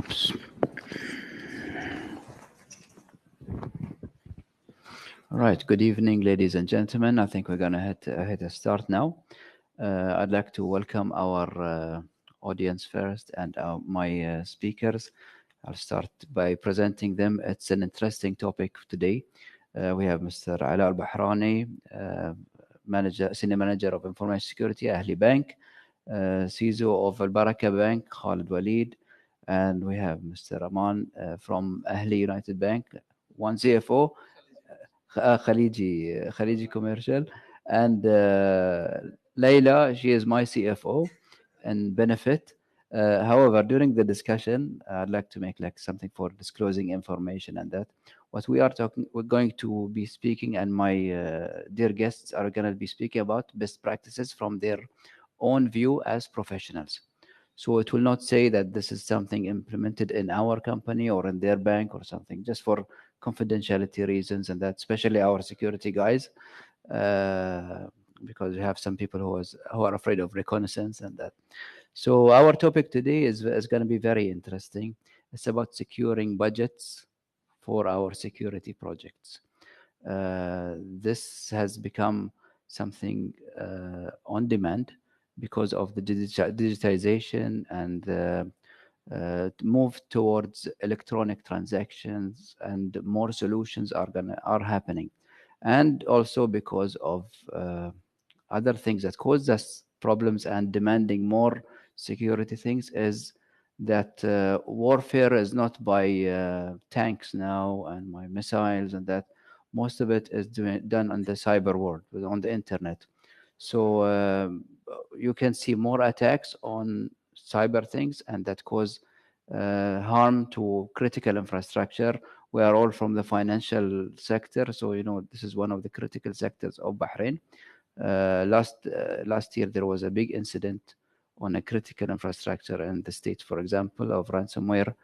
Oops. All right. Good evening, ladies and gentlemen. I think we're going to hit a start now. I'd like to welcome our audience first and my speakers. I'll start by presenting them. It's an interesting topic today. We have Mr. Ala Al-Bahrani, Senior Manager of Information Security, Ahli Bank, CISO of Al-Baraka Bank, Khalid Walid, and we have Mr. Aman from Ahli United Bank, one CFO, Khaliji Commercial, and Layla, she is my CFO and benefit. However, during the discussion, I'd like to make like something for disclosing information and that. What we're going to be speaking, and my dear guests are going to be speaking about best practices from their own view as professionals. So it will not say that this is something implemented in our company or in their bank or something, just for confidentiality reasons, and that especially our security guys, because we have some people who are afraid of reconnaissance and that. So our topic today is going to be very interesting. It's about securing budgets for our security projects. This has become something on demand because of the digitization and the move towards electronic transactions, and more solutions are happening, and also because of other things that cause us problems and demanding more security things is that warfare is not by tanks now and by missiles, and that most of it is done on the cyber world, on the internet. So you can see more attacks on cyber things, and that cause harm to critical infrastructure. We are all from the financial sector, so this is one of the critical sectors of Bahrain. Last year there was a big incident on a critical infrastructure in the state, for example, of ransomware.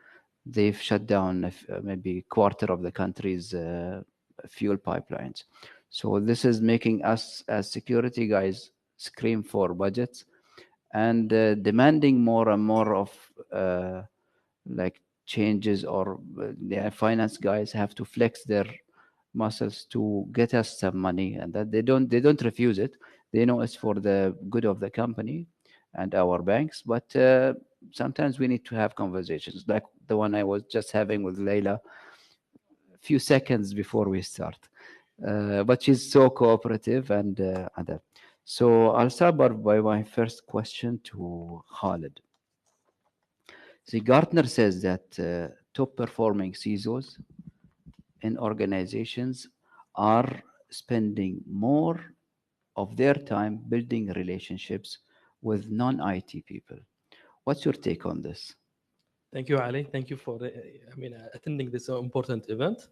They've shut down maybe a quarter of the country's fuel pipelines. So this is making us as security guys scream for budgets and demanding more and more of like changes, or the finance guys have to flex their muscles to get us some money, and that they don't refuse it. They know it's for the good of the company and our banks, but sometimes we need to have conversations like the one I was just having with Layla a few seconds before we start. But she's so cooperative and other. So I'll start by my first question to Khalid. See, Gartner says that top performing CISOs in organizations are spending more of their time building relationships with non-IT people. What's your take on this? Thank you, Ali. Thank you for attending this important event.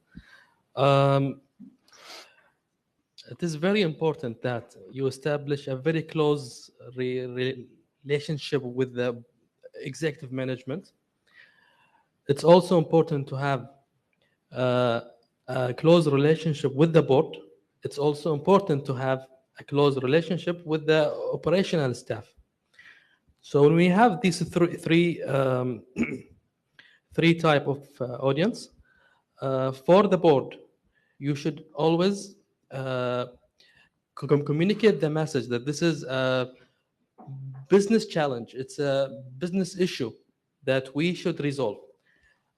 It is very important that you establish a very close relationship with the executive management. It's also important to have a close relationship with the board. It's also important to have a close relationship with the operational staff. So when we have these three type of audience, for the board, you should always communicate the message that this is a business challenge. It's a business issue that we should resolve.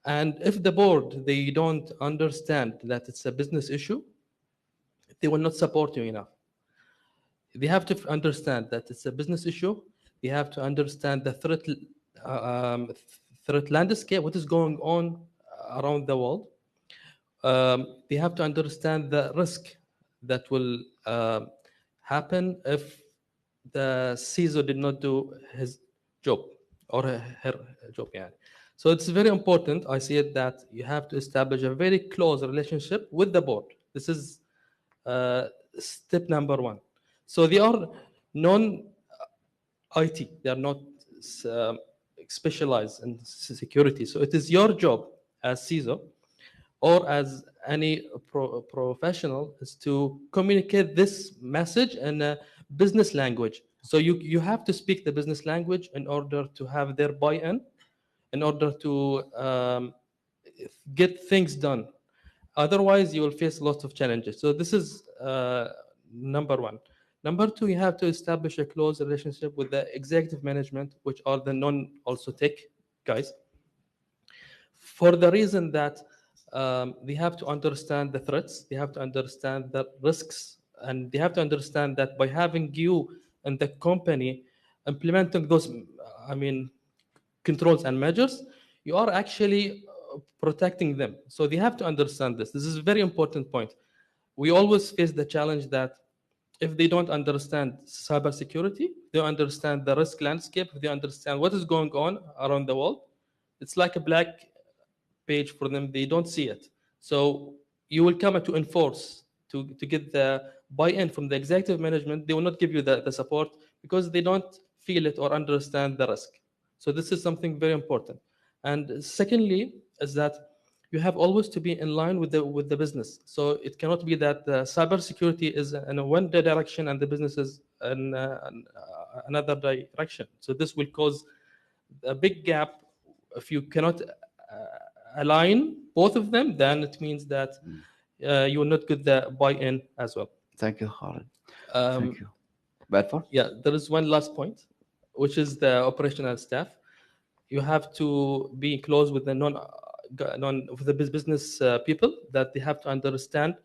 And if the board, they don't understand that it's a business issue, they will not support you enough. They have to understand that it's a business issue. They have to understand the threat landscape, what is going on around the world. They have to understand the risk that will happen if the CISO did not do his job or her job. Yeah. So it's very important, I see it, that you have to establish a very close relationship with the board. This is step number one. So they are non-IT. They are not specialized in security. So it is your job as CISO or as any professional is to communicate this message in a business language. So you have to speak the business language in order to have their buy-in in order to get things done. Otherwise, you will face lots of challenges. So this is number one. Number two, you have to establish a close relationship with the executive management, which are the non-also tech guys, for the reason that they have to understand the threats, they have to understand the risks, and they have to understand that by having you in the company implementing those, controls and measures, you are actually protecting them. So they have to understand this. This is a very important point. We always face the challenge that if they don't understand cybersecurity, they understand the risk landscape, if they understand what is going on around the world, it's like a black page for them. They don't see it. So you will come to enforce to get the buy-in from the executive management. They will not give you the support because they don't feel it or understand the risk. So this is something very important. And secondly, is that you have always to be in line with the business. So it cannot be that cybersecurity is in one direction and the business is in another direction. So this will cause a big gap. If you cannot align both of them, then it means that you will not get the buy-in as well. Thank you, Khalid. Thank you. Badford? Yeah, there is one last point, which is the operational staff. You have to be close with the with the business people, that they have to understand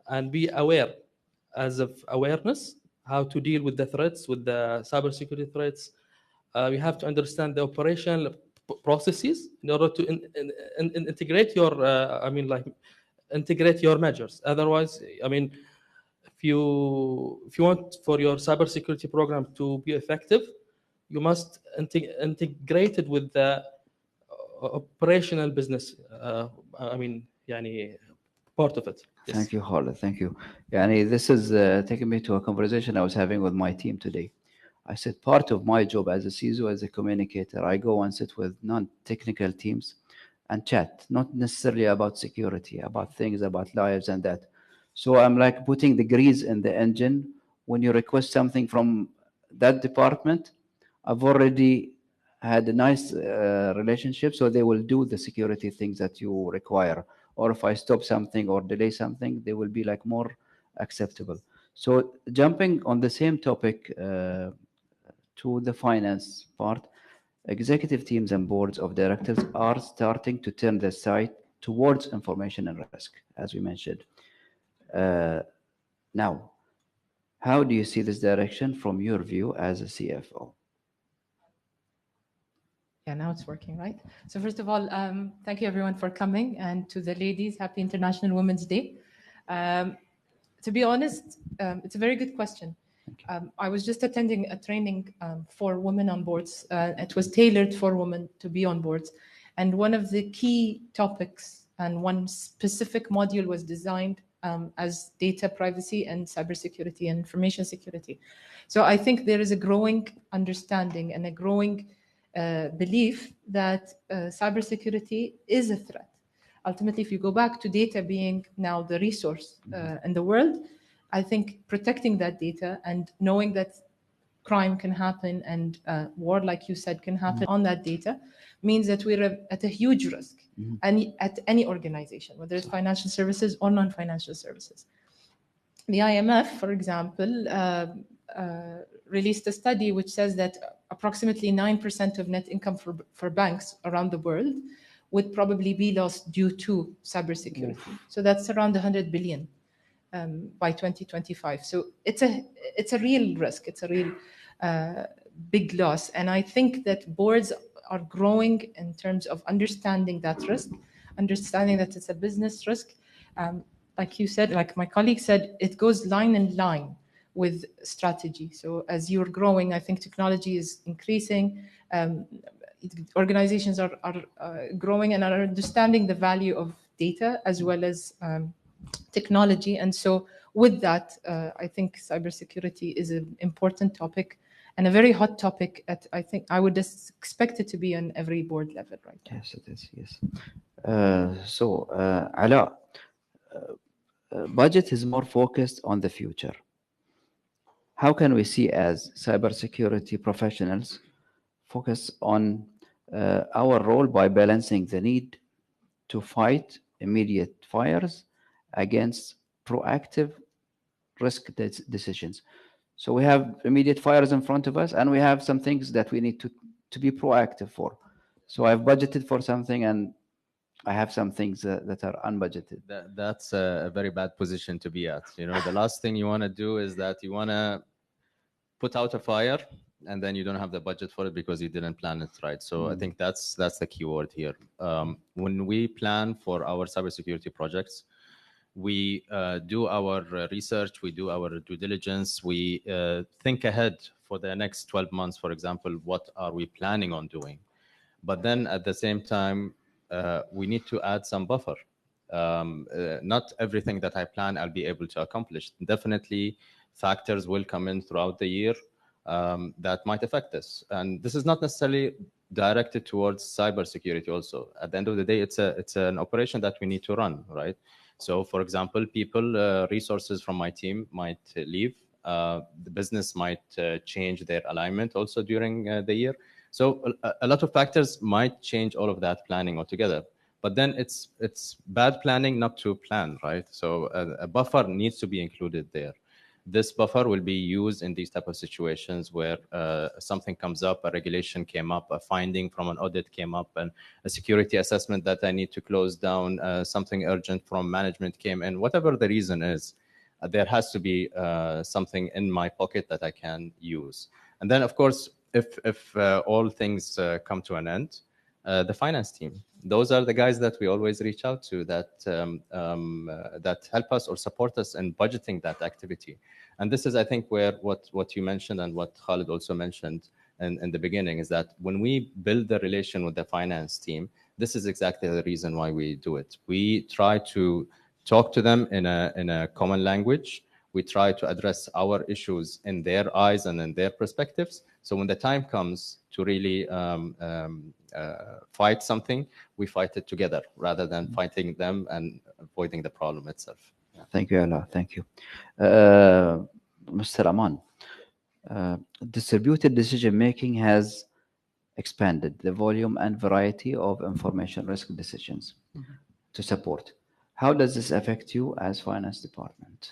and be aware, as of awareness, how to deal with the threats, with the cybersecurity threats. You have to understand the operational processes in order to integrate your, integrate your measures. Otherwise, if you want for your cybersecurity program to be effective, you must integrate it with the operational business. Part of it. Yes. Thank you, Khalid. Thank you. This is taking me to a conversation I was having with my team today. I said part of my job as a CISO, as a communicator, I go and sit with non-technical teams and chat, not necessarily about security, about things, about lives and that. So I'm like putting the grease in the engine. When you request something from that department, I've already had a nice relationship, so they will do the security things that you require. Or if I stop something or delay something, they will be like more acceptable. So jumping on the same topic to the finance part, executive teams and boards of directors are starting to turn their sight towards information and risk, as we mentioned. Now, how do you see this direction from your view as a CFO? Yeah, now it's working, right? So first of all, thank you everyone for coming, and to the ladies, happy International Women's Day. To be honest, it's a very good question. I was just attending a training for women on boards. It was tailored for women to be on boards. And one of the key topics and one specific module was designed as data privacy and cybersecurity and information security. So I think there is a growing understanding and a growing belief that cybersecurity is a threat. Ultimately, if you go back to data being now the resource in the world, I think protecting that data and knowing that crime can happen and war, like you said, can happen on that data means that we're at a huge risk at any organization, whether it's financial services or non-financial services. The IMF, for example, released a study which says that approximately 9% of net income for banks around the world would probably be lost due to cybersecurity. So that's around 100 billion by 2025. So it's a real risk. It's a real big loss. And I think that boards are growing in terms of understanding that risk, understanding that it's a business risk. Like you said, like my colleague said, it goes line in line with strategy. So as you're growing, I think technology is increasing. Organizations are growing and are understanding the value of data as well as technology. And so with that, I think cybersecurity is an important topic and a very hot topic. I think I would just expect it to be on every board level right now. Yes, it is, yes. Ala, budget is more focused on the future. How can we see as cybersecurity professionals focus on our role by balancing the need to fight immediate fires against proactive risk decisions. So we have immediate fires in front of us, and we have some things that we need to be proactive for. So I've budgeted for something, and I have some things that are unbudgeted. That's a very bad position to be at. You know, the last thing you want to do is that you want to put out a fire and then you don't have the budget for it because you didn't plan it right. So I think that's the key word here. When we plan for our cybersecurity projects, we do our research, we do our due diligence, we think ahead for the next 12 months, for example, what are we planning on doing? But then at the same time, we need to add some buffer. Not everything that I plan I'll be able to accomplish. Definitely factors will come in throughout the year that might affect this. And this is not necessarily directed towards cybersecurity also. At the end of the day, it's an operation that we need to run, right? So for example, people, resources from my team might leave. The business might change their alignment also during the year. So a lot of factors might change all of that planning altogether. But then it's bad planning not to plan, right? So a buffer needs to be included there. This buffer will be used in these type of situations where something comes up, a regulation came up, a finding from an audit came up, and a security assessment that I need to close down, something urgent from management came in. Whatever the reason is, there has to be something in my pocket that I can use. And then, of course, if all things come to an end, the finance team. Those are the guys that we always reach out to that that help us or support us in budgeting that activity. And this is, I think, where what you mentioned and what Khalid also mentioned in the beginning is that when we build the relation with the finance team, this is exactly the reason why we do it. We try to talk to them in a common language. We try to address our issues in their eyes and in their perspectives. So when the time comes to really fight something, we fight it together rather than fighting them and avoiding the problem itself. Thank you, Allah. Thank you. Mr. Aman, distributed decision-making has expanded the volume and variety of information risk decisions to support. How does this affect you as finance department?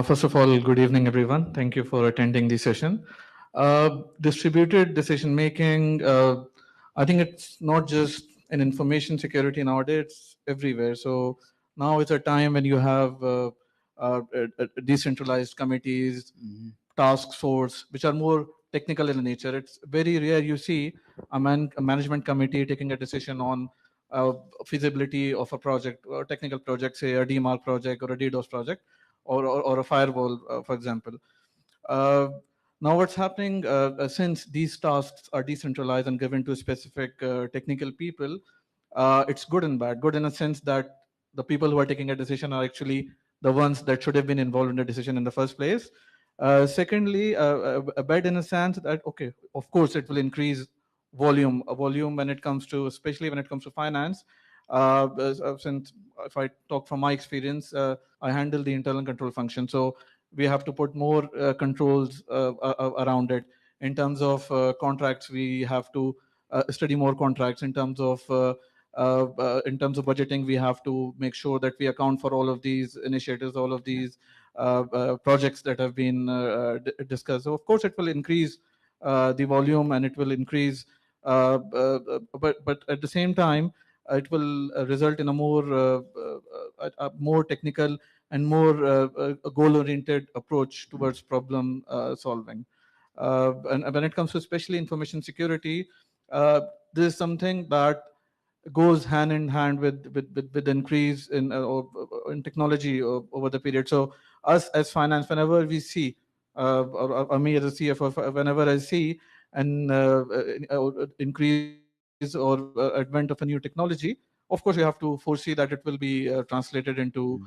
First of all, good evening, everyone. Thank you for attending the session. Distributed decision-making, I think it's not just in information security nowadays, it's everywhere. So now is a time when you have decentralized committees, task force, which are more technical in nature. It's very rare you see a management committee taking a decision on feasibility of a project or technical project, say a DMARC project or a DDoS project or a firewall, for example. Now what's happening, since these tasks are decentralized and given to specific technical people, it's good and bad. Good in a sense that the people who are taking a decision are actually the ones that should have been involved in the decision in the first place. Secondly, bad in a sense that, okay, of course it will increase volume when it comes to, especially when it comes to finance. Since if I talk from my experience, I handle the internal control function. So we have to put more controls around it. In terms of contracts, we have to study more contracts. In terms of budgeting, we have to make sure that we account for all of these initiatives, all of these projects that have been discussed. So of course, it will increase the volume and it will increase, but at the same time, it will result in a more technical and more goal-oriented approach towards problem solving. And when it comes to especially information security, this is something that goes hand in hand with increase in technology over the period. So us as finance, whenever we see, or me as a CFO, whenever I see an increase or advent of a new technology, of course, you have to foresee that it will be translated into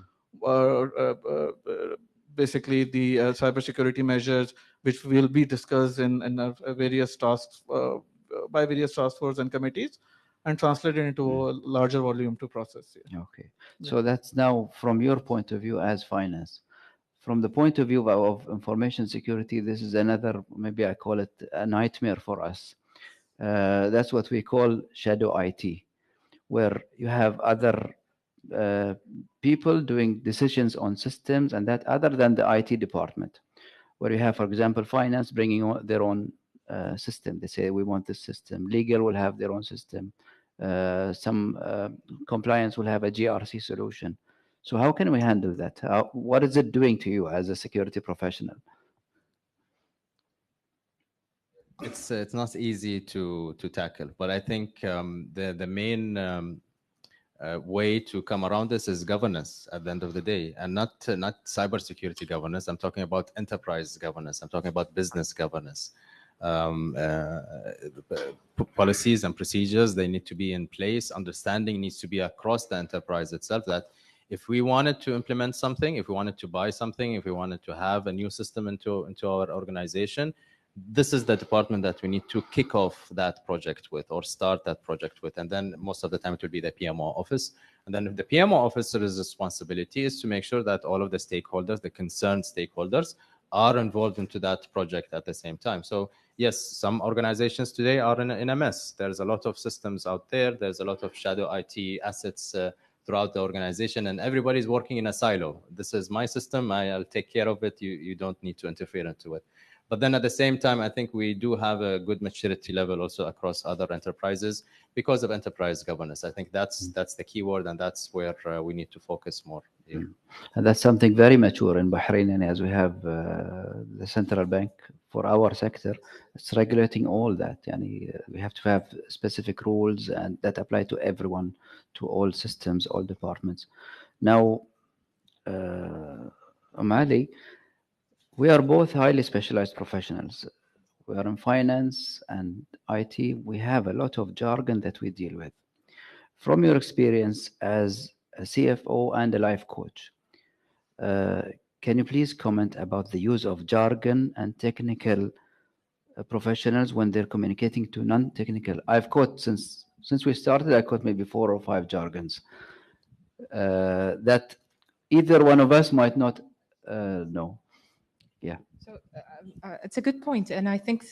basically the cybersecurity measures, which will be discussed in various tasks by various task forces and committees, and translated into a larger volume to process. Yeah. Okay, so that's now from your point of view as finance. From the point of view of information security, this is another, maybe I call it a nightmare for us. That's what we call shadow IT, where you have other people doing decisions on systems and that other than the IT department, where you have, for example, finance bringing their own system. They say, we want this system. Legal will have their own system. Some compliance will have a GRC solution. So how can we handle that? What is it doing to you as a security professional? It's not easy to tackle, but I think the main way to come around this is governance at the end of the day, and not cybersecurity governance. I'm talking about enterprise governance. I'm talking about business governance. Policies and procedures, they need to be in place. Understanding needs to be across the enterprise itself, that if we wanted to implement something, if we wanted to buy something, if we wanted to have a new system into our organization, this is the department that we need to kick off that project with, or start that project with. And then most of the time it will be the PMO office. And then the PMO officer's responsibility is to make sure that all of the stakeholders, the concerned stakeholders, are involved into that project at the same time. So yes, some organizations today are in a mess. There's a lot of systems out there. There's a lot of shadow IT assets throughout the organization, and everybody's working in a silo. This is my system. I'll take care of it. You don't need to interfere into it. But then at the same time, I think we do have a good maturity level also across other enterprises because of enterprise governance. I think that's the key word, and that's where we need to focus more. Yeah. And that's something very mature in Bahrain, and as we have the central bank for our sector, it's regulating all that. We have to have specific rules and that apply to everyone, to all systems, all departments. Now, Ali, we are both highly specialized professionals. We are in finance and IT. We have a lot of jargon that we deal with. From your experience as a CFO and a life coach, can you please comment about the use of jargon and technical professionals when they're communicating to non-technical? I've caught, since we started, I caught maybe 4 or 5 jargons that either one of us might not know. Yeah. So it's a good point. And I think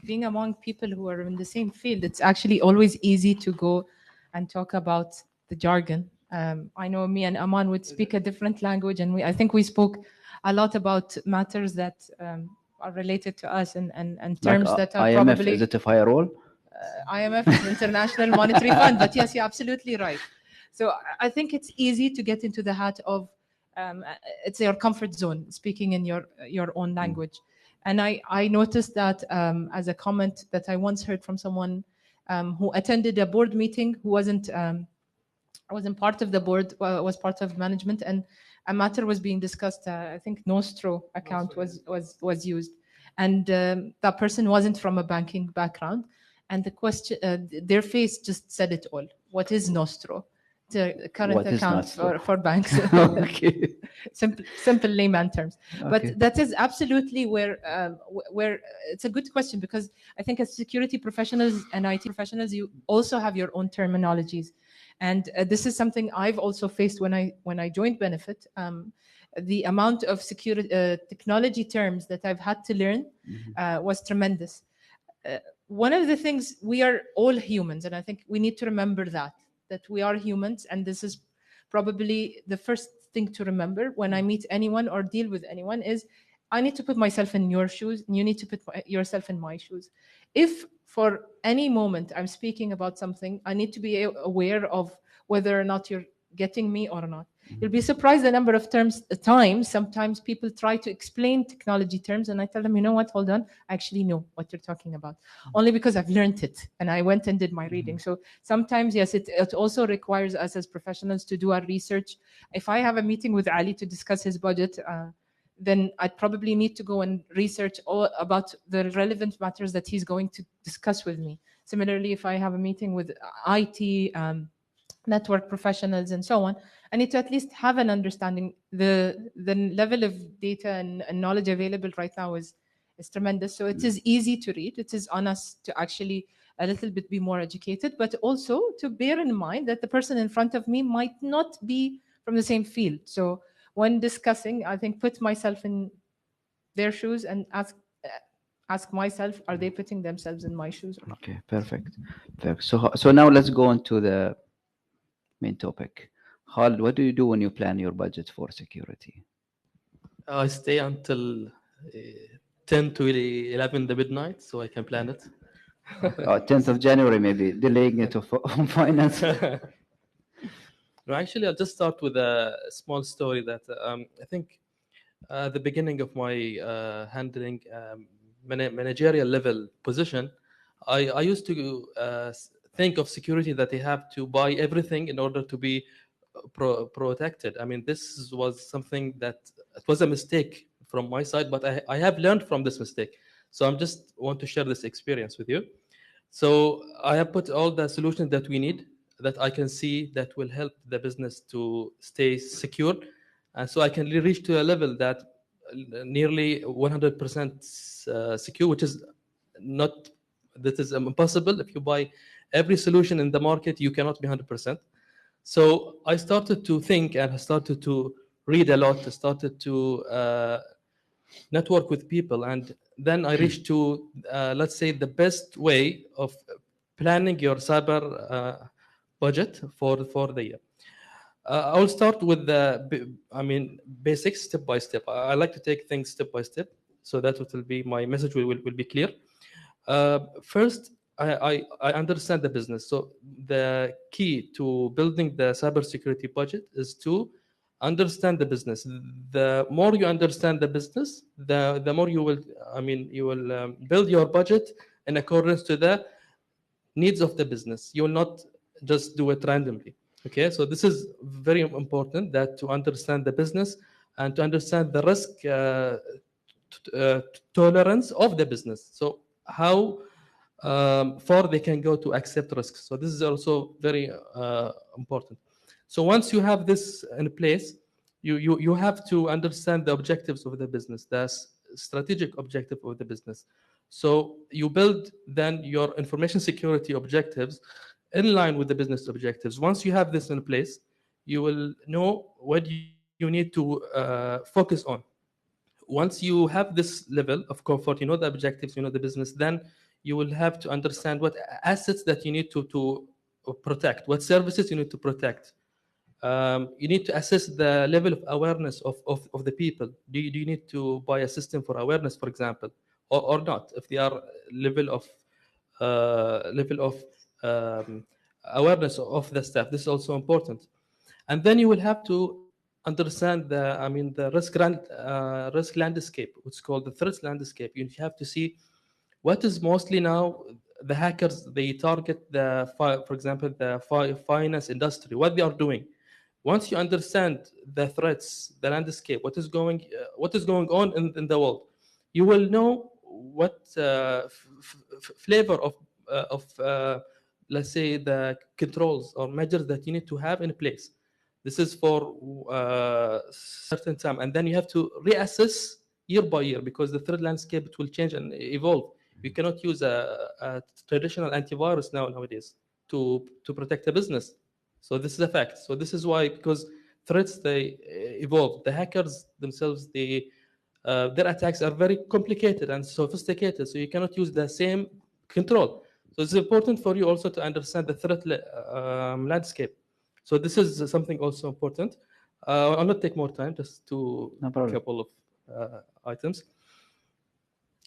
being among people who are in the same field, it's actually always easy to go and talk about the jargon. I know me and Aman would speak a different language, and I think we spoke a lot about matters that are related to us and terms like, that are IMF, probably... is it a firewall? IMF is International Monetary Fund, but yes, you're absolutely right. So I think it's easy to get into the hat of it's your comfort zone, speaking in your own language. And I noticed that as a comment that I once heard from someone who attended a board meeting, who wasn't part of the board, was part of management, and a matter was being discussed. I think Nostro account was used, and that person wasn't from a banking background, and the question, their face just said it all. What is Nostro? The current account for banks. Okay. Simple layman terms. Okay. But that is absolutely where it's a good question, because I think as security professionals and IT professionals, you also have your own terminologies. And this is something I've also faced when I joined Benefit. The amount of security technology terms that I've had to learn was tremendous. One of the things, we are all humans, and I think we need to remember that we are humans, and this is probably the first thing to remember when I meet anyone or deal with anyone is I need to put myself in your shoes, and you need to put yourself in my shoes. If for any moment I'm speaking about something, I need to be aware of whether or not you're getting me or not. You'll be surprised the number of times sometimes people try to explain technology terms, and I tell them, you know what, hold on, I actually know what you're talking about, only because I've learned it and I went and did my reading. So sometimes, yes, it also requires us as professionals to do our research. If I have a meeting with Ali to discuss his budget, then I'd probably need to go and research all about the relevant matters that he's going to discuss with me. Similarly, if I have a meeting with IT, network professionals and so on, I need to at least have an understanding. The level of data and knowledge available right now is tremendous. So it is easy to read. It is on us to actually a little bit be more educated, but also to bear in mind that the person in front of me might not be from the same field. So when discussing, I think put myself in their shoes and ask myself, are they putting themselves in my shoes? Or not? Okay, perfect. So now let's go on to the main topic. Khalid, what do you do when you plan your budget for security? I stay until 10 to 11 the midnight so I can plan it. 10th of January, maybe delaying it on finance. No, actually, I'll just start with a small story that I think the beginning of my handling managerial level position, I used to think of security that they have to buy everything in order to be protected. I mean, this was something that it was a mistake from my side, but I have learned from this mistake. So I'm just want to share this experience with you. So I have put all the solutions that we need that I can see that will help the business to stay secure. And so I can reach to a level that nearly 100% secure, which is not, that is impossible. If you buy every solution in the market, you cannot be 100%. So I started to think and I started to read a lot. I started to network with people. And then I reached to, let's say, the best way of planning your cyber budget for the year. I'll start with the, basics step by step. I like to take things step by step, so that it will be, my message will be clear. First, I understand the business. So the key to building the cybersecurity budget is to understand the business. The more you understand the business, the more you will, build your budget in accordance to the needs of the business. You will not just do it randomly. Okay, so this is very important, that to understand the business and to understand the risk tolerance of the business. So how far they can go to accept risks. So this is also very important. So once you have this in place, you have to understand the objectives of the business, the strategic objective of the business. So you build then your information security objectives in line with the business objectives. Once you have this in place, you will know what you need to focus on. Once you have this level of comfort, you know the objectives, you know the business, then you will have to understand what assets that you need to protect, what services you need to protect. You need to assess the level of awareness of the people. Do you need to buy a system for awareness, for example, or not? If they are level of awareness of the staff, this is also important. And then you will have to understand the risk landscape, what's called the threat landscape. You have to see what is mostly now the hackers, they target for example, the finance industry, what they are doing. Once you understand the threats, the landscape, what is going on in the world, you will know what flavor of let's say the controls or measures that you need to have in place. This is for certain time, and then you have to reassess year by year, because the threat landscape will change and evolve. You cannot use a traditional antivirus nowadays to protect a business. So this is a fact. So this is why, because threats, they evolve. The hackers themselves, their attacks are very complicated and sophisticated. So you cannot use the same control. So it's important for you also to understand the threat landscape. So this is something also important. I'll not take more time, just to a couple of items.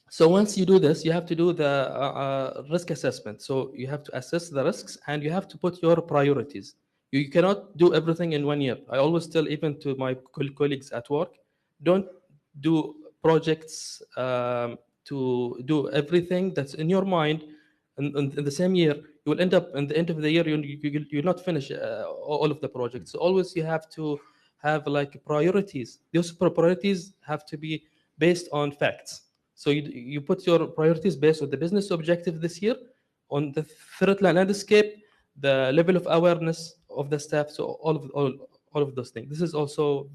So once you do this, you have to do the risk assessment. So you have to assess the risks and you have to put your priorities. You cannot do everything in 1 year. I always tell even to my colleagues at work, don't do projects to do everything that's in your mind in the same year. You will end up in the end of the year, you'll not finish all of the projects. So always you have to have like priorities. Those priorities have to be based on facts. So you put your priorities based on the business objective this year, on the threat landscape, the level of awareness of the staff, so all of those things. This is also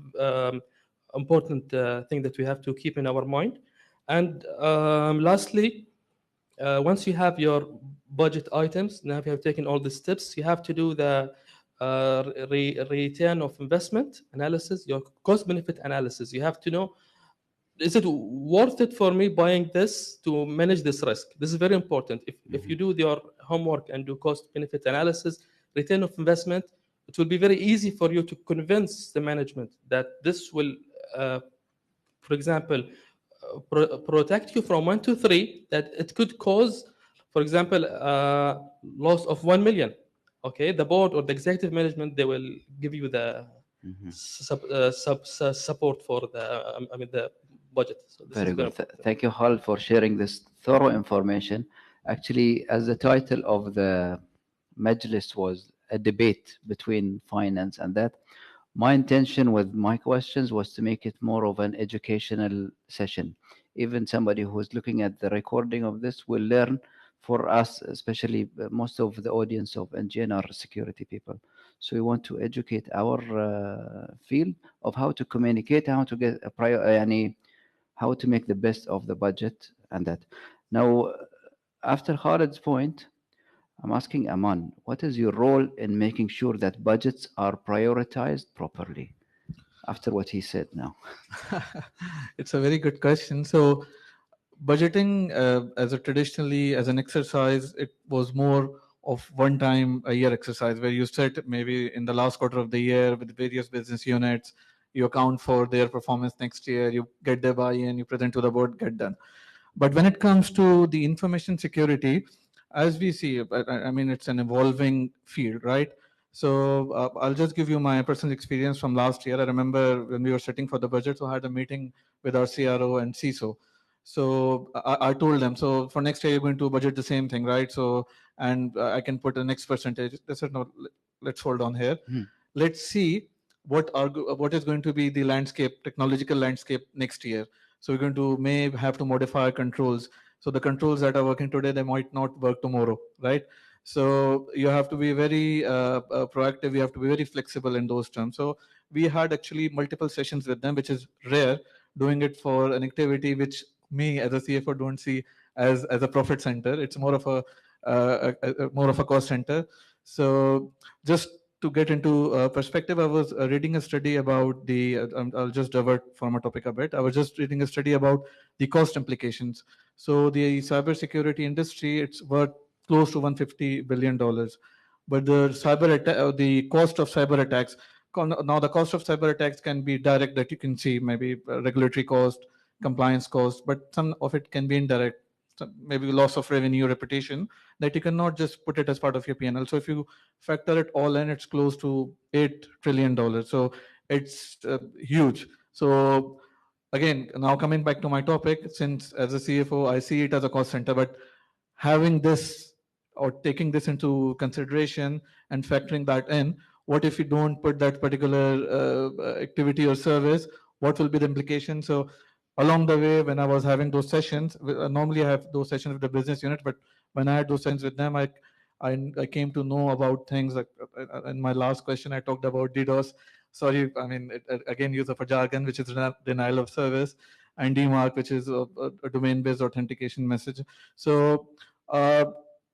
important thing that we have to keep in our mind. And lastly, once you have your budget items, now you have taken all the steps, you have to do the return of investment analysis, your cost benefit analysis. You have to know, is it worth it for me buying this to manage this risk? This is very important. If you do your homework and do cost benefit analysis, return of investment, it will be very easy for you to convince the management that this will, for example, protect you from 1 to 3, that it could cause, for example, loss of 1 million. Okay, the board or the executive management, they will give you the support for the budget. So this Very is good. important. Thank you, Hal, for sharing this thorough information. Actually, as the title of the Majlis was a debate between finance and that, my intention with my questions was to make it more of an educational session. Even somebody who is looking at the recording of this will learn. For us, especially most of the audience of NGN are security people. So we want to educate our field of how to communicate, how to get a how to make the best of the budget and that. Now, after Khalid's point, I'm asking Aman, what is your role in making sure that budgets are prioritized properly? After what he said now. It's a very good question. So budgeting as an exercise, it was more of one time a year exercise where you sit maybe in the last quarter of the year with various business units, you account for their performance next year, you get their buy-in, you present to the board, get done. But when it comes to the information security, as we see, I mean, it's an evolving field, right? So I'll just give you my personal experience from last year. I remember when we were sitting for the budget, so I had a meeting with our CRO and CISO. So I told them, so for next year, you're going to budget the same thing, right? So, and I can put the next percentage. They said, no, let's hold on here. Let's see what is going to be the landscape, technological landscape next year. So we're going to may have to modify controls. So the controls that are working today, they might not work tomorrow, right? So you have to be very proactive. You have to be very flexible in those terms. So we had actually multiple sessions with them, which is rare, doing it for an activity which me as a CFO don't see as a profit center. It's more of a cost center. So just to get into perspective, I was reading a study about I'll just divert from a topic a bit. I was just reading a study about the cost implications. So the cybersecurity industry, it's worth close to $150 billion. But the cost of cyber attacks, now the cost of cyber attacks can be direct, that you can see, maybe regulatory cost, compliance cost, but some of it can be indirect, maybe loss of revenue, reputation, that you cannot just put it as part of your P&L. So if you factor it all in, it's close to $8 trillion. So it's huge. So again, now coming back to my topic, since as a CFO, I see it as a cost center, but having this or taking this into consideration and factoring that in, what if you don't put that particular activity or service? What will be the implication? So along the way, when I was having those sessions, normally I have those sessions with the business unit, but when I had those sessions with them, I came to know about things. Like in my last question, I talked about DDoS. Sorry, I mean, again, use of a jargon, which is denial of service, and DMARC, which is a domain-based authentication message. So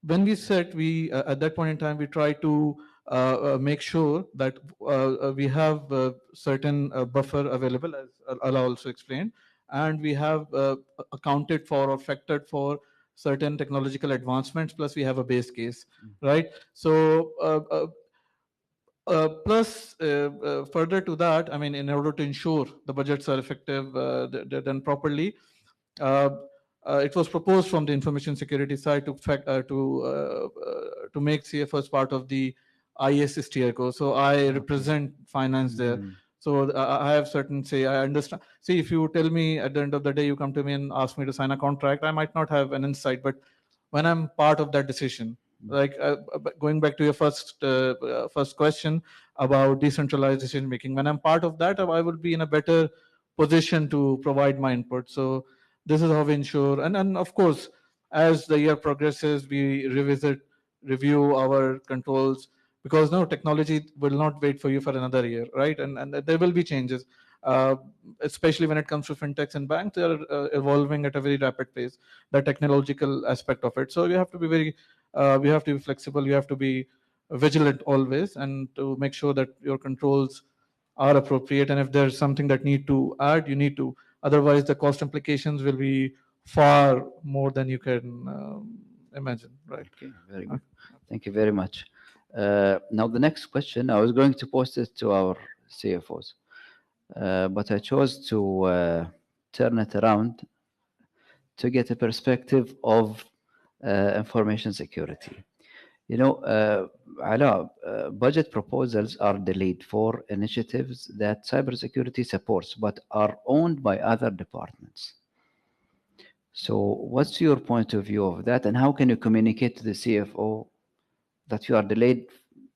when we set, at that point in time, we try to make sure that we have certain buffer available, as Ala also explained, and we have accounted for or factored for certain technological advancements, plus we have a base case, right? So plus further to that, I mean, in order to ensure the budgets are effective, they're done properly, it was proposed from the information security side to make CFOs part of the IS steer co. So I represent finance there. So I have certain say. I understand. See, if you tell me at the end of the day, you come to me and ask me to sign a contract, I might not have an insight. But when I'm part of that decision, like going back to your first question about decentralized decision making, when I'm part of that, I will be in a better position to provide my input. So this is how we ensure, and of course, as the year progresses, we review our controls, because no, technology will not wait for you for another year, right? And there will be changes, especially when it comes to fintechs and banks. They are evolving at a very rapid pace, the technological aspect of it. So you have to be we have to be flexible, you have to be vigilant always, and to make sure that your controls are appropriate. And if there's something that need to add, you need to Otherwise, the cost implications will be far more than you can imagine, right? Okay, very good. Thank you very much. Now, the next question, I was going to post it to our CFOs, but I chose to turn it around to get a perspective of information security. You know, Ala, budget proposals are delayed for initiatives that cybersecurity supports, but are owned by other departments. So, what's your point of view of that, and how can you communicate to the CFO that you are delayed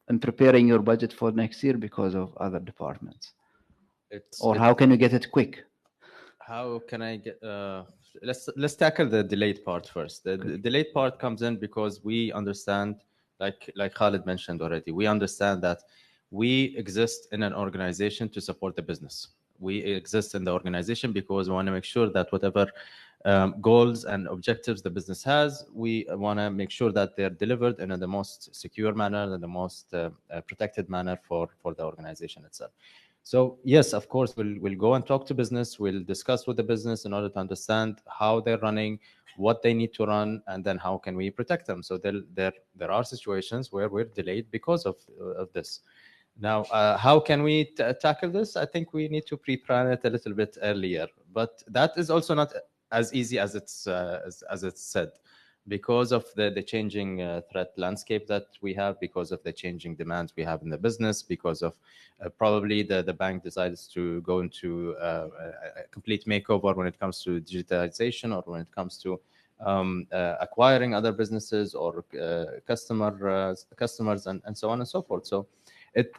in preparing your budget for next year because of other departments? Or how can you get it quick? How can I get? Let's tackle the delayed part first. The delayed part comes in because we understand, like Khalid mentioned already, we understand that we exist in an organization to support the business. We exist in the organization because we want to make sure that whatever goals and objectives the business has, we want to make sure that they're delivered in the most secure manner and the most protected manner for the organization itself. So yes, of course, we'll go and talk to business. We'll discuss with the business in order to understand how they're running, what they need to run, and then how can we protect them. So there are situations where we're delayed because of this. Now, how can we tackle this? I think we need to pre-plan it a little bit earlier, but that is also not as easy as it's said, because of the changing threat landscape that we have, because of the changing demands we have in the business, because of probably the bank decides to go into a complete makeover when it comes to digitalization, or when it comes to acquiring other businesses or customers and so on and so forth. So it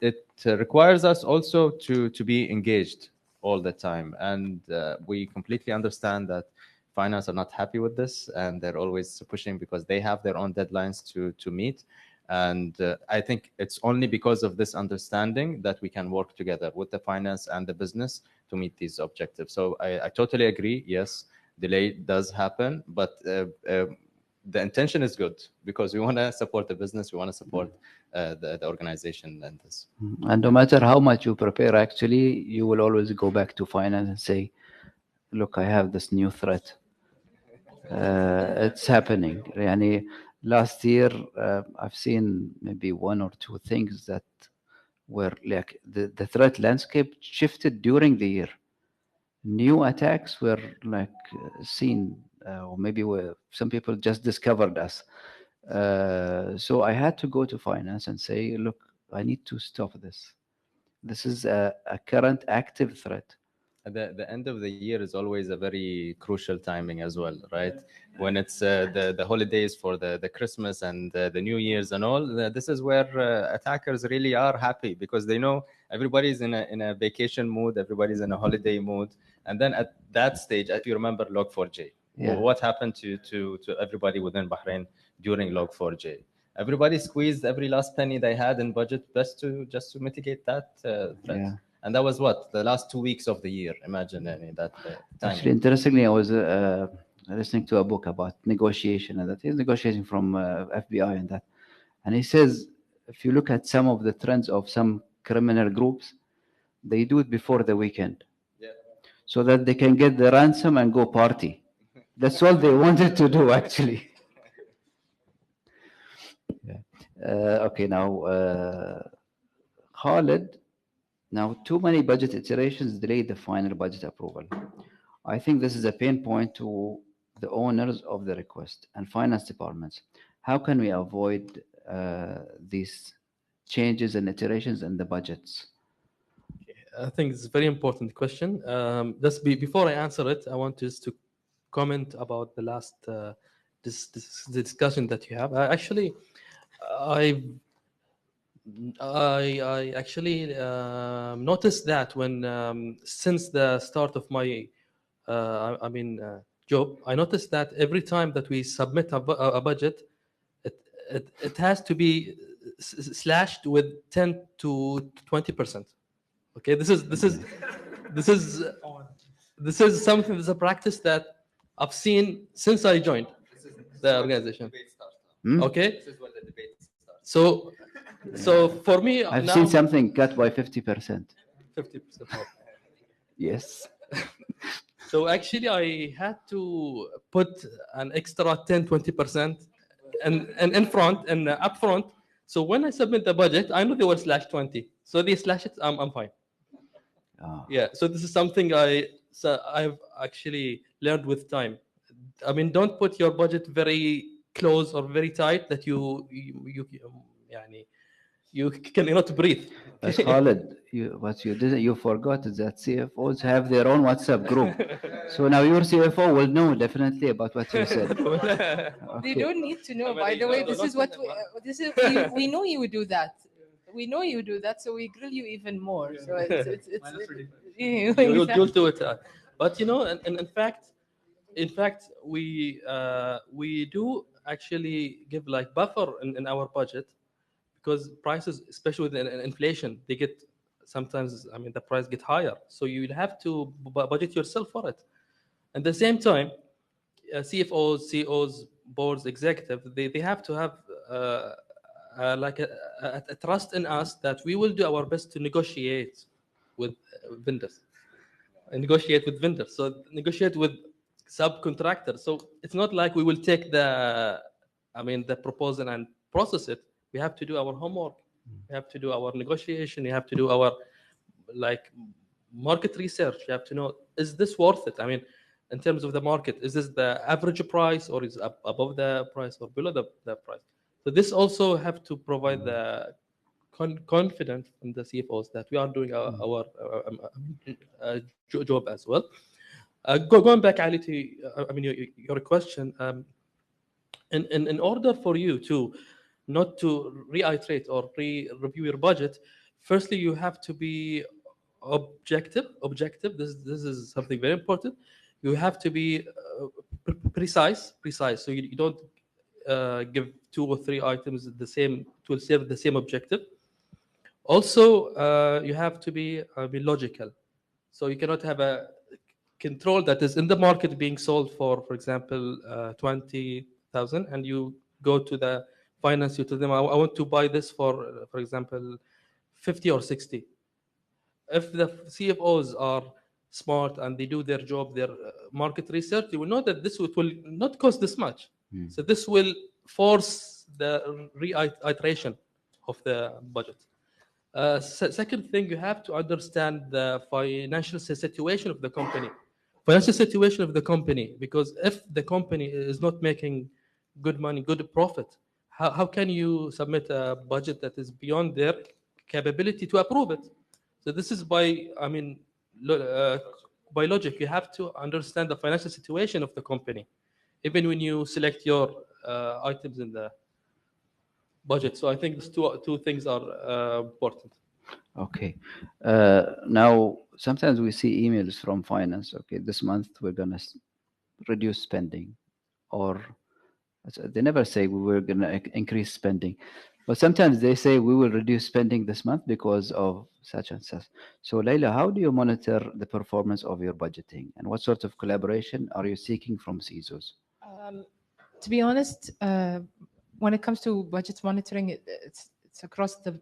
requires us also to be engaged all the time, and we completely understand that finance are not happy with this, and they're always pushing because they have their own deadlines to meet. And I think it's only because of this understanding that we can work together with the finance and the business to meet these objectives. So I totally agree. Yes, delay does happen, but the intention is good because we want to support the business. We want to support the organization and this. And no matter how much you prepare, actually, you will always go back to finance and say, look, I have this new threat. It's happening. Yani, last year, I've seen maybe one or two things that were like the threat landscape shifted during the year. New attacks were like seen, or maybe some people just discovered us. So I had to go to finance and say, look, I need to stop this. This is a current active threat. The end of the year is always a very crucial timing as well, right? When it's the holidays for the Christmas and the New Year's and all, this is where attackers really are happy, because they know everybody's in a vacation mood, everybody's in a holiday mood. And then at that stage, if you remember Log4j, what happened to everybody within Bahrain during Log4j? Everybody squeezed every last penny they had in budget just to mitigate that threat. Yeah. And that was what, the last 2 weeks of the year. Imagine that time. Actually, interestingly, I was listening to a book about negotiation, and that he's negotiating from FBI and that. And he says, if you look at some of the trends of some criminal groups, they do it before the weekend. Yeah. So that they can get the ransom and go party. That's all they wanted to do, actually. Yeah. Okay, now, Khalid. Now, too many budget iterations delay the final budget approval. I think this is a pain point to the owners of the request and finance departments. How can we avoid these changes and iterations in the budgets? I think it's a very important question. Before I answer it, I want just to comment about the last the discussion that you have. I actually noticed that when since the start of my job, I noticed that every time that we submit a budget, it has to be slashed with 10 to 20%. Okay, this is something. This is a practice that I've seen since I joined the organization. Okay, this is where the debate starts. So for me, I've seen something cut by 50%. 50%. Yes. So actually, I had to put an extra 10-20% and in front and up front. So when I submit the budget, I know they will slash 20. So they slash it, I'm fine. Ah. Yeah. So this is something I've actually learned with time. I mean, don't put your budget very close or very tight that يعني, you cannot breathe. But Khalid, what you did, you forgot is that CFOs have their own WhatsApp group. So now your CFO will know definitely about what you said. They don't need to know. By the way, this is what we know you do that. We know you do that, so we grill you even more. So it's You'll do it. But you know, and in fact, we do actually give like buffer in our budget, because prices, especially with inflation, they get sometimes. I mean, the price get higher, so you have to budget yourself for it. At the same time, CFOs, CEOs, boards, executive, they have to have like a trust in us that we will do our best to negotiate with vendors. Negotiate with vendors. So negotiate with subcontractors. So it's not like we will take the proposal and process it. We have to do our homework. We have to do our negotiation. We have to do our like market research. You have to know, is this worth it? I mean, in terms of the market, is this the average price, or is it above the price or below the price? So this also have to provide the confidence in the CFOs that we are doing our job as well. Going back, Ali, to your question, in order for you to not to reiterate or review your budget, firstly you have to be objective. This is something very important. You have to be precise. So you don't give 2 or 3 items the same to serve the same objective. Also, you have to be logical. So you cannot have a control that is in the market being sold for example, 20,000, and you go to the finance, you tell them, I want to buy this for example, 50 or 60. If the CFOs are smart and they do their job, their market research, they will know that this will not cost this much. So this will force the reiteration of the budget. Second thing, you have to understand the financial situation of the company. Because if the company is not making good money, good profit, how can you submit a budget that is beyond their capability to approve it? So this is by logic. You have to understand the financial situation of the company, even when you select your items in the budget. So I think these two things are important. Okay. Now, sometimes we see emails from finance. Okay, this month we're going to reduce spending, or they never say we were going to increase spending, but sometimes they say we will reduce spending this month because of such and such. So, Leila, how do you monitor the performance of your budgeting, and what sort of collaboration are you seeking from CISOs? To be honest, when it comes to budget monitoring, it's across the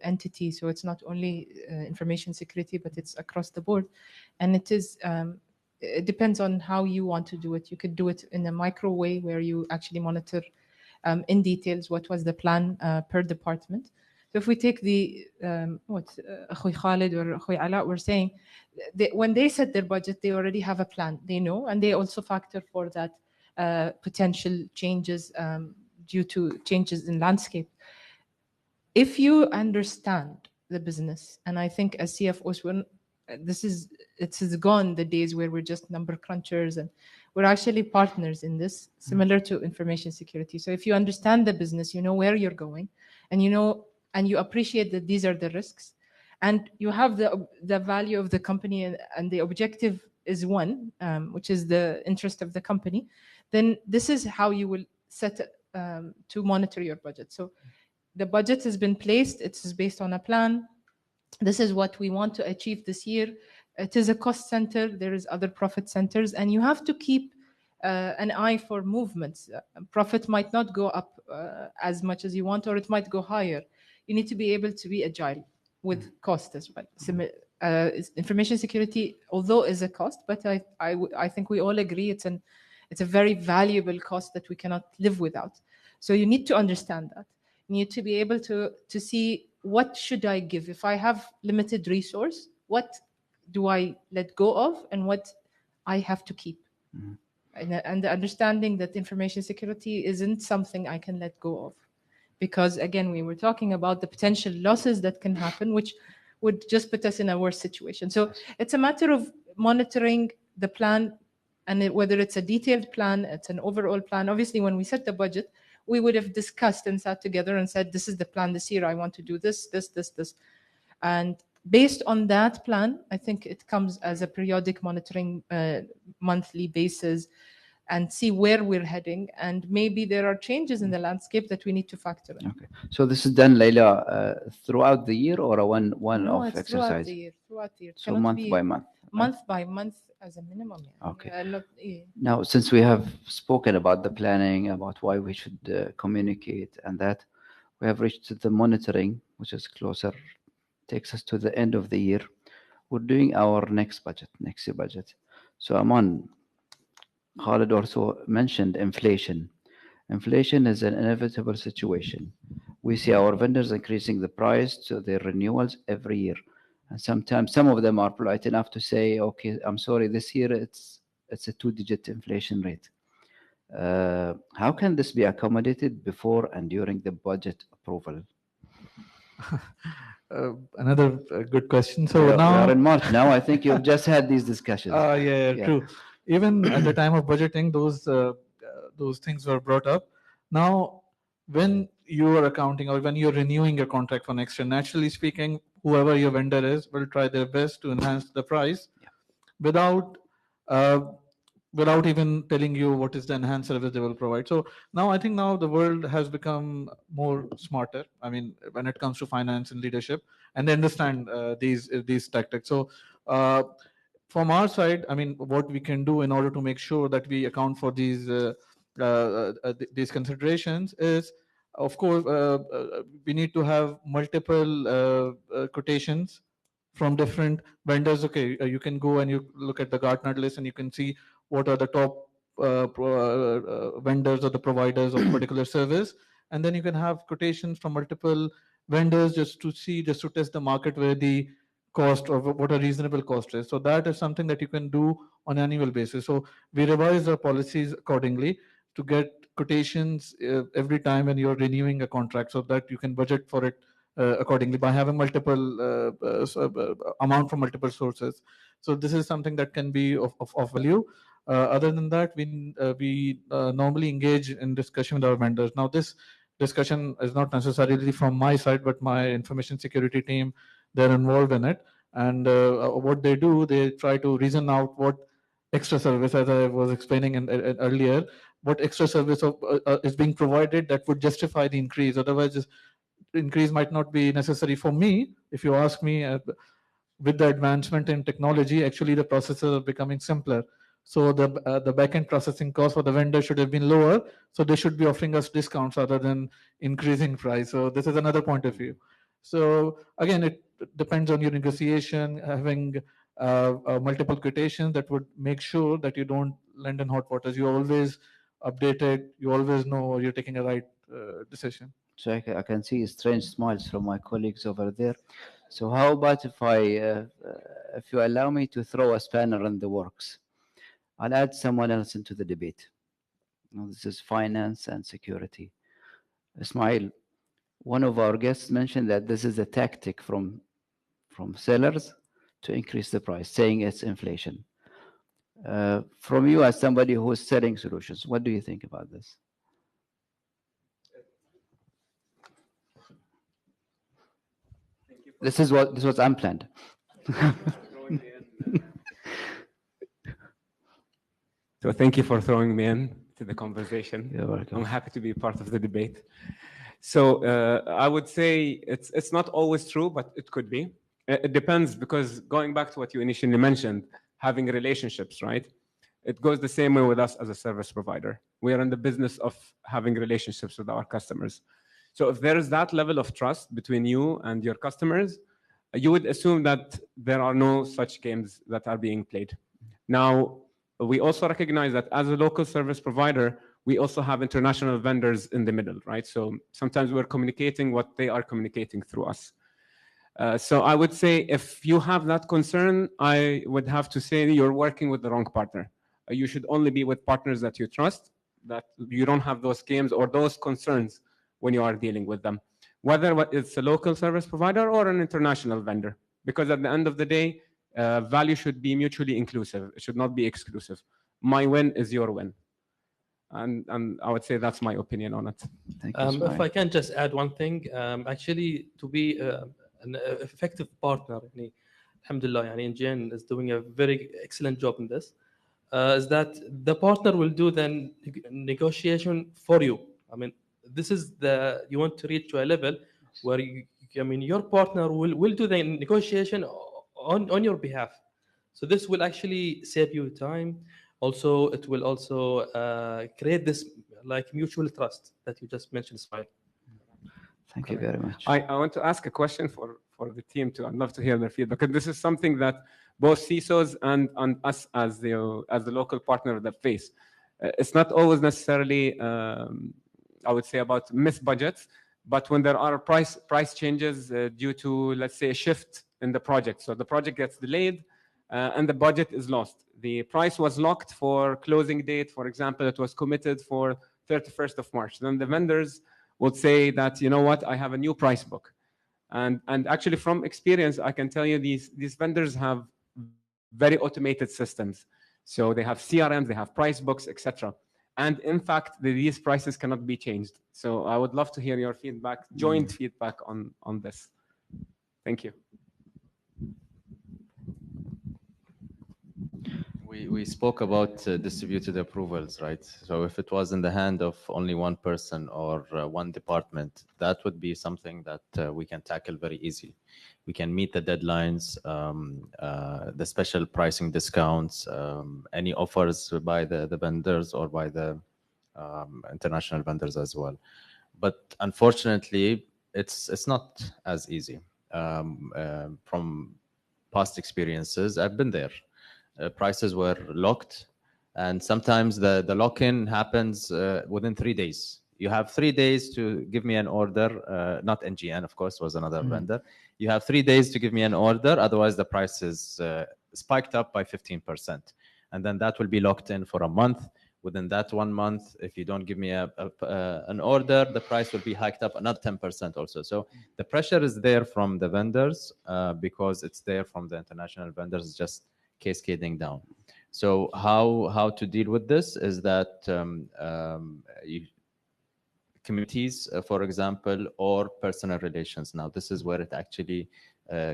entity. So it's not only information security, but it's across the board. And it depends on how you want to do it. You could do it in a micro way where you actually monitor in details what was the plan per department. So if we take what Akhoy Khalid or Akhoy Ala were saying, when they set their budget, they already have a plan. They know, and they also factor for that potential changes due to changes in landscape. If you understand the business, and I think as CFOs, it is gone the days where we're just number crunchers, and we're actually partners in this, similar to information security. So if you understand the business, you know where you're going, and you appreciate that these are the risks, and you have the value of the company, and the objective is one, which is the interest of the company, then this is how you will set it to monitor your budget. So the budget has been placed. It is based on a plan. This is what we want to achieve this year. It is a cost center. There is other profit centers, and you have to keep an eye for movements. Profit might not go up as much as you want, or it might go higher. You need to be able to be agile with cost as well. information security, although is a cost, but I think we all agree it's a very valuable cost that we cannot live without. So you need to understand that. You need to be able to see, what should I give? If I have limited resource, what do I let go of and what I have to keep? And the understanding that information security isn't something I can let go of. Because again, we were talking about the potential losses that can happen, which would just put us in a worse situation. So it's a matter of monitoring the plan, and whether it's a detailed plan, it's an overall plan. Obviously, when we set the budget, we would have discussed and sat together and said, this is the plan this year. I want to do this, this, this, this. And based on that plan, I think it comes as a periodic monitoring monthly basis, and see where we're heading. And maybe there are changes in the landscape that we need to factor in. Okay. So this is done, Leila, throughout the year, or a one-off it's exercise? Throughout the year. So month by month? Month by month as a minimum. Yeah. Okay. Now, since we have spoken about the planning, about why we should communicate and that, we have reached the monitoring, which is closer, takes us to the end of the year. We're doing our next year budget. So Aman, Khalid also mentioned inflation. Inflation is an inevitable situation. We see our vendors increasing the price to their renewals every year. And sometimes some of them are polite enough to say, okay, I'm sorry, this year it's a 2-digit inflation rate. How can this be accommodated before and during the budget approval? Another good question. So we now are in March now. I think you've just had these discussions. Yeah, true. Even at the time of budgeting, those things were brought up. Now, when you are accounting or when you're renewing your contract for next year, naturally speaking, whoever your vendor is will try their best to enhance the price without even telling you what is the enhanced service they will provide. So now I think the world has become more smarter. I mean, when it comes to finance and leadership, and they understand these tactics. So from our side, I mean, what we can do in order to make sure that we account for these considerations is, of course, we need to have multiple quotations from different vendors. Okay, you can go and you look at the Gartner list and you can see what are the top vendors or the providers of a particular service, and then you can have quotations from multiple vendors just to test the market where the cost or what a reasonable cost is. So that is something that you can do on an annual basis. So we revise our policies accordingly to get quotations every time when you're renewing a contract, so that you can budget for it accordingly by having multiple amount from multiple sources. So this is something that can be of value. Other than that, we normally engage in discussion with our vendors. Now, this discussion is not necessarily from my side, but my information security team, they're involved in it. And what they do, they try to reason out what extra service, as I was explaining earlier, what extra service is being provided that would justify the increase. Otherwise, this increase might not be necessary for me. If you ask me, with the advancement in technology, actually the processes are becoming simpler. So the backend processing cost for the vendor should have been lower. So they should be offering us discounts rather than increasing price. So this is another point of view. So again, it depends on your negotiation, having multiple quotations that would make sure that you don't land in hot waters. You're always updated. You always know you're taking a right decision. So I can see strange smiles from my colleagues over there. So how about if you allow me to throw a spanner in the works? I'll add someone else into the debate. Now, this is finance and security. Ismail, one of our guests mentioned that this is a tactic from sellers to increase the price, saying it's inflation. From you as somebody who is selling solutions, what do you think about this? This was unplanned. So thank you for throwing me in to the conversation. You're welcome. I'm happy to be part of the debate. So I would say it's not always true, but it could be. It depends, because going back to what you initially mentioned, having relationships, right? It goes the same way with us as a service provider. We are in the business of having relationships with our customers. So if there is that level of trust between you and your customers, you would assume that there are no such games that are being played. Now, we also recognize that as a local service provider, we also have international vendors in the middle, right? So sometimes we're communicating what they are communicating through us. So I would say if you have that concern, I would have to say you're working with the wrong partner. You should only be with partners that you trust, that you don't have those games or those concerns when you are dealing with them, whether it's a local service provider or an international vendor. Because at the end of the day, value should be mutually inclusive. It should not be exclusive. My win is your win. And I would say that's my opinion on it. Thank you, If I can just add one thing, actually to be an effective partner, يعني, alhamdulillah, يعني NGN is doing a very excellent job in this, is that the partner will do the negotiation for you. I mean, this is you want to reach to a level where your partner will do the negotiation on your behalf. So this will actually save you time. Also, it will also create this like mutual trust that you just mentioned, Ismail. Thank you very much. I want to ask a question for the team too. I'd love to hear their feedback, because this is something that both CISOs and us as the local partner that face. It's not always necessarily, I would say, about missed budgets, but when there are price changes due to, let's say, a shift in the project. So the project gets delayed and the budget is lost. The price was locked for closing date. For example, it was committed for 31st of March. Then the vendors would say that, you know what, I have a new price book. And actually from experience, I can tell you these vendors have very automated systems. So they have CRMs, they have price books, etc. And in fact, these prices cannot be changed. So I would love to hear your feedback, joint feedback on this. Thank you. We spoke about distributed approvals, right? So if it was in the hand of only one person or one department, that would be something that we can tackle very easily. We can meet the deadlines, the special pricing discounts, any offers by the vendors or by the international vendors as well. But unfortunately, it's not as easy. From past experiences, I've been there. Prices were locked, and sometimes the lock-in happens within 3 days. You have 3 days to give me an order, not NGN, of course, was another vendor. You have 3 days to give me an order, otherwise the price is spiked up by 15%. And then that will be locked in for a month. Within that 1 month, if you don't give me an order, the price will be hiked up another 10% also. So the pressure is there from the vendors because it's there from the international vendors, just cascading down. So how to deal with this is that committees, for example, or personal relations. Now, this is where it actually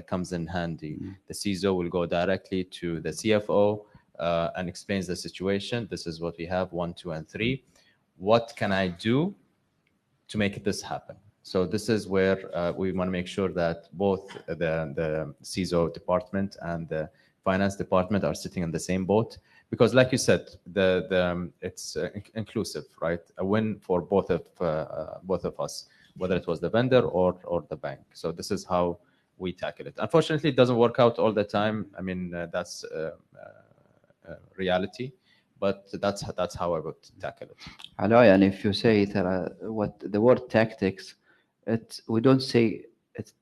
comes in handy. The CISO will go directly to the CFO and explains the situation. This is what we have, 1, 2, and 3. What can I do to make this happen? So this is where we want to make sure that both the CISO department and the finance department are sitting in the same boat, because like you said, it's inclusive, right? A win for both of us, whether it was the vendor or the bank. So this is how we tackle it. Unfortunately, it doesn't work out all the time. I mean, that's reality, but that's how I would tackle it. Alloy, and if you say what the word tactics, we don't say it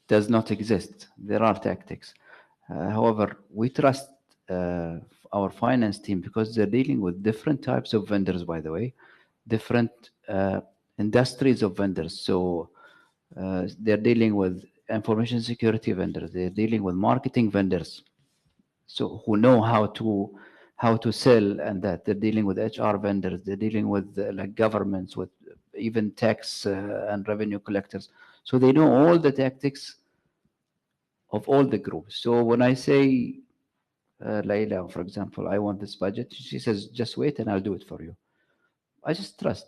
does not exist. There are tactics. However, we trust our finance team because they're dealing with different types of vendors, by the way, different industries of vendors. So they're dealing with information security vendors. They're dealing with marketing vendors, so who know how to sell, and that they're dealing with HR vendors. They're dealing with like governments, with even tax and revenue collectors. So they know all the tactics of all the groups. So when I say, Layla, for example, I want this budget, she says, just wait and I'll do it for you. I just trust.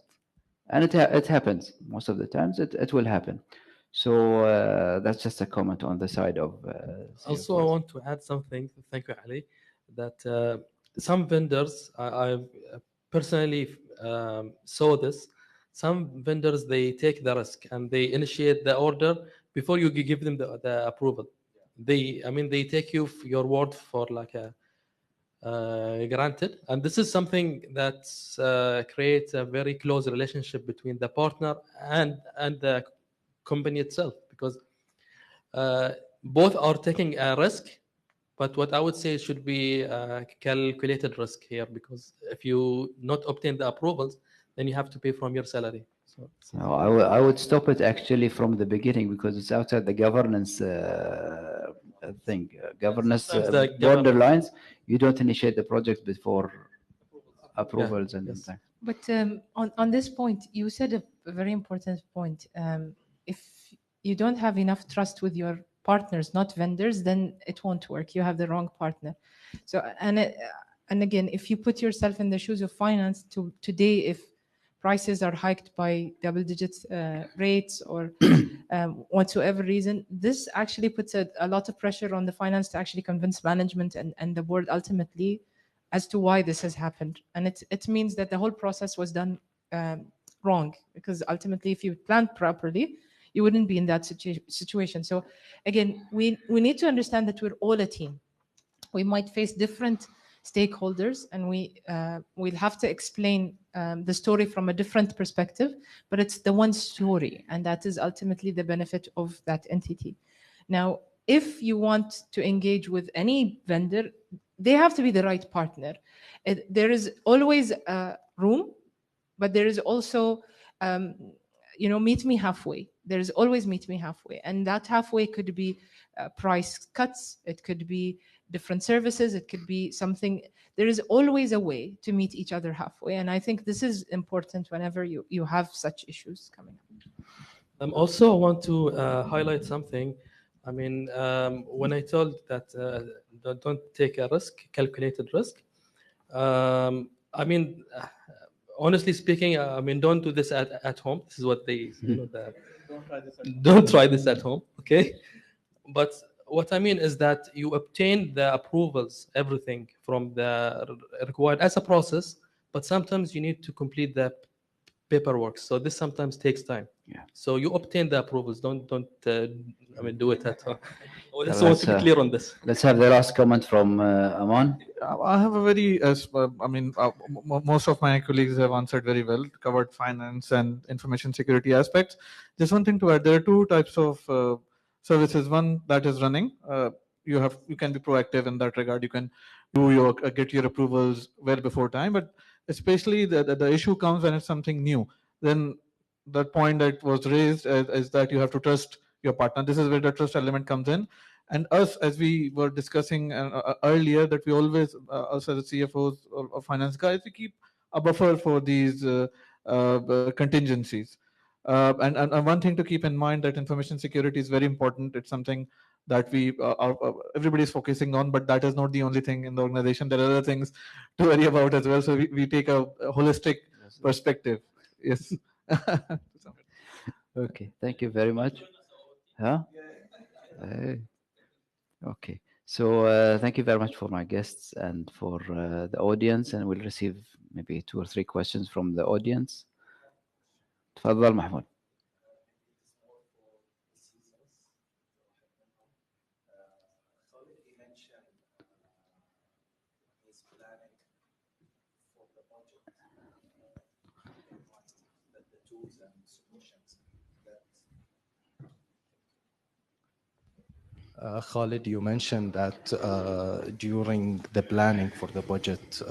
And it happens. Most of the times it will happen. So that's just a comment on the side of... also, I want to add something, thank you, Ali, that some vendors, I personally saw this, some vendors, they take the risk and they initiate the order before you give them the approval. they take your word for like a granted, and this is something that creates a very close relationship between the partner and the company itself, because both are taking a risk, but what I would say should be a calculated risk here, because if you not obtain the approvals, then you have to pay from your salary. So No, I would stop it actually from the beginning, because it's outside the governance thing. Governance Sometimes the borderlines. You don't initiate the project before approvals and yes. things. But on this point, you said a very important point. If you don't have enough trust with your partners, not vendors, then it won't work. You have the wrong partner. So and again, if you put yourself in the shoes of finance today, if prices are hiked by double-digit rates or whatsoever reason, this actually puts a lot of pressure on the finance to actually convince management and the board ultimately as to why this has happened. And it means that the whole process was done wrong, because ultimately if you planned properly, you wouldn't be in that situation. So again, we need to understand that we're all a team. We might face different stakeholders, and we'll have to explain the story from a different perspective, but it's the one story, and that is ultimately the benefit of that entity. Now, if you want to engage with any vendor, they have to be the right partner. There is always room, but there is also meet me halfway. There's always meet me halfway, and that halfway could be price cuts, it could be different services, it could be something. There is always a way to meet each other halfway, and I think this is important whenever you have such issues coming up. Also, I want to highlight something. I mean, when I told that don't take a risk, calculated risk, I mean, honestly speaking, I mean, don't do this at home. This is what they, don't try this at home, okay? But what I mean is that you obtain the approvals, everything from the required as a process, but sometimes you need to complete the paperwork. So this sometimes takes time. Yeah. So you obtain the approvals. Don't I mean, do it at home. I just want to be clear on this. Let's have the last comment from Aman. I have a very, most of my colleagues have answered very well, covered finance and information security aspects. Just one thing to add, there are two types of services. One that is running, you can be proactive in that regard. You can get your approvals well before time, but especially the issue comes when it's something new. Then that point that was raised is that you have to trust your partner. This is where the trust element comes in. And us, as we were discussing earlier, that we always, us as CFOs or finance guys, we keep a buffer for these contingencies. And one thing to keep in mind, that information security is very important. It's something that everybody is focusing on, but that is not the only thing in the organization. There are other things to worry about as well. So we take a holistic perspective. Yes. Okay, thank you very much. Huh? Okay, so thank you very much for my guests and for the audience, and we'll receive maybe 2 or 3 questions from the audience. تفضل محمود. Khalid, you mentioned that during the planning for the budget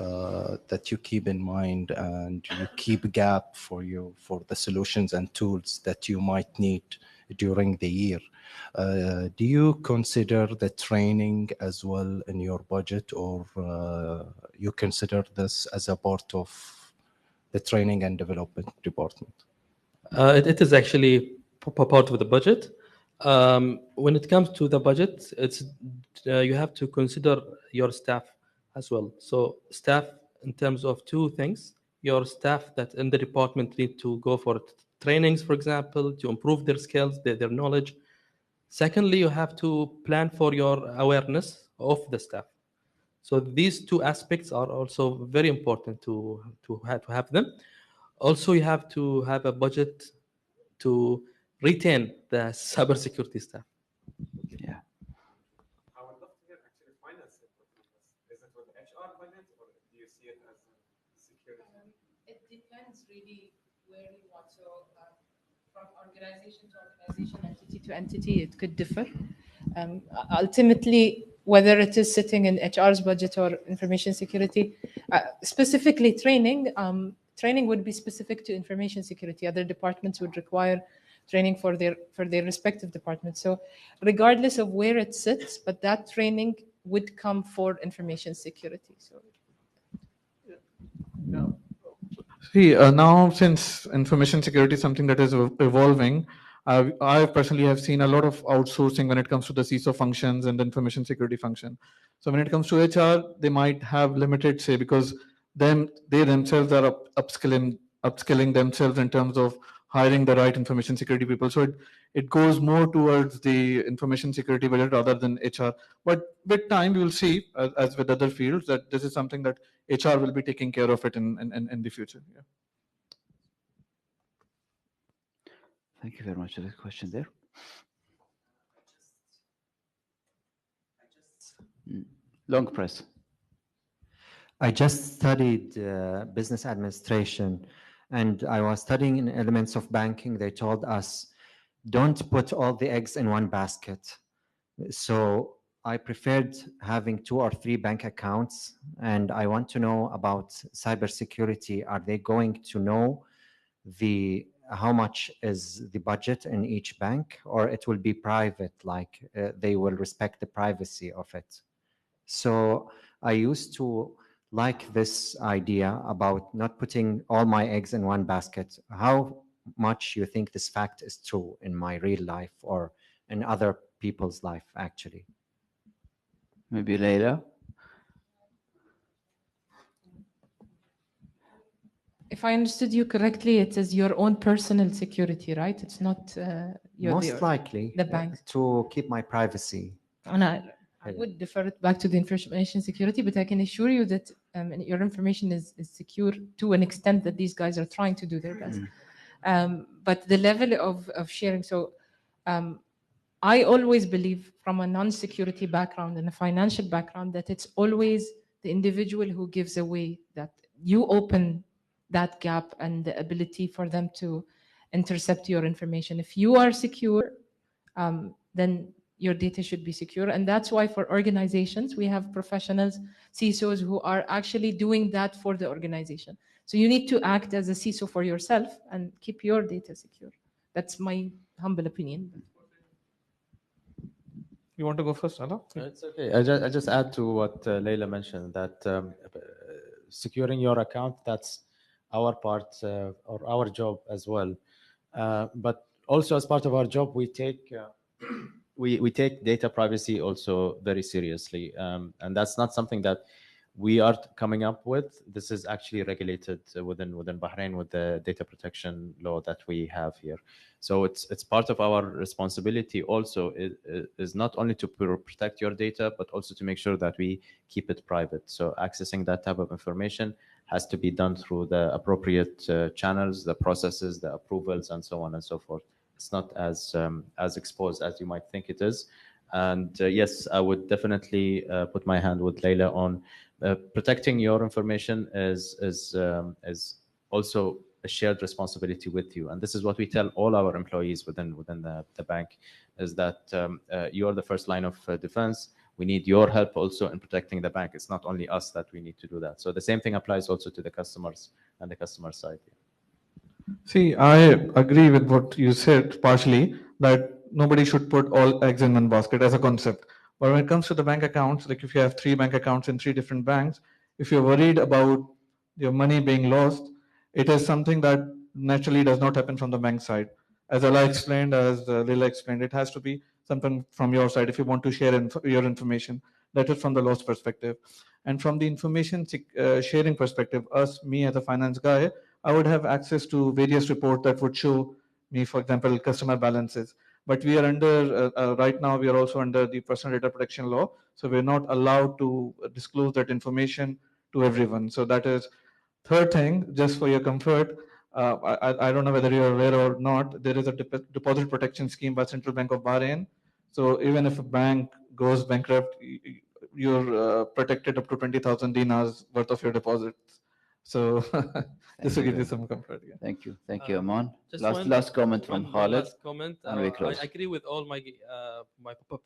that you keep in mind and you keep gap for the solutions and tools that you might need during the year. Do you consider the training as well in your budget, or you consider this as a part of the training and development department? It is actually part of the budget. When it comes to the budget, it's you have to consider your staff as well. So staff in terms of 2 things: your staff that in the department need to go for trainings, for example, to improve their skills, their knowledge. Secondly, you have to plan for your awareness of the staff. So these 2 aspects are also very important to have them. Also, you have to have a budget to retain the cybersecurity staff. Yeah. sit with you? Is it with HR budget, or do you see it as security? It depends really where you want. So from organization to organization, entity to entity, it could differ. Ultimately, whether it is sitting in HR's budget or information security, specifically training, training would be specific to information security. Other departments would require training for their respective departments. So regardless of where it sits, but that training would come for information security. So yeah. See, now since information security is something that is evolving, I personally have seen a lot of outsourcing when it comes to the CISO functions and the information security function. So when it comes to HR, they might have limited say because they themselves are upskilling themselves in terms of hiring the right information security people. So it goes more towards the information security budget rather than HR. But with time, we will see, as with other fields, that this is something that HR will be taking care of it in the future. Yeah. Thank you very much for the question there. Long press. I just studied business administration, and I was studying in elements of banking. They told us, don't put all the eggs in one basket. So I preferred having 2 or 3 bank accounts, and I want to know about cybersecurity. Are they going to know how much is the budget in each bank, or it will be private, like they will respect the privacy of it? So I used to like this idea about not putting all my eggs in one basket. How much you think this fact is true in my real life or in other people's life, actually? Maybe Leila? if I understood you correctly, it is your own personal security, right? It's not Most likely the bank. to keep my privacy. And I would defer it back to the information security, but I can assure you that your information is secure to an extent that these guys are trying to do their best. But the level of sharing, so I always believe from a non-security background and a financial background that it's always the individual who gives away, that you open that gap and the ability for them to intercept your information. If you are secure, then your data should be secure. And that's why for organizations, we have professionals, CISOs, who are actually doing that for the organization. So you need to act as a CISO for yourself and keep your data secure. That's my humble opinion. You want to go first, Ala? It's okay. I just add to what Leila mentioned, that securing your account, that's our part or our job as well. But also as part of our job, we take we take data privacy also very seriously, and that's not something that we are coming up with. This is actually regulated within Bahrain with the data protection law that we have here. So it's part of our responsibility also is not only to protect your data, but also to make sure that we keep it private. So accessing that type of information has to be done through the appropriate channels, the processes, the approvals, and so on and so forth. It's not as exposed as you might think it is. And yes, I would definitely put my hand with Leila on protecting your information is also a shared responsibility with you. And this is what we tell all our employees within the bank, is that you're the first line of defense. We need your help also in protecting the bank. It's not only us that we need to do that. So the same thing applies also to the customers and the customer side. See, I agree with what you said partially, that nobody should put all eggs in one basket as a concept. But when it comes to the bank accounts, like if you have 3 bank accounts in 3 different banks, if you're worried about your money being lost, it is something that naturally does not happen from the bank side. As Allah explained, as Leila explained, it has to be something from your side if you want to share your information. That is from the loss perspective. And from the information sharing perspective, me as a finance guy, I would have access to various reports that would show me, for example, customer balances. But we are under, right now, we are also under the personal data protection law. So we're not allowed to disclose that information to everyone. So that is third thing, just for your comfort. I don't know whether you're aware or not, there is a deposit protection scheme by Central Bank of Bahrain. So even if a bank goes bankrupt, you're protected up to 20,000 dinars worth of your deposits. So this will give you some comfort. Yeah. Thank you. Thank you, Aman. Just Last comment from one Khalid. last comment. And we I close. agree with all my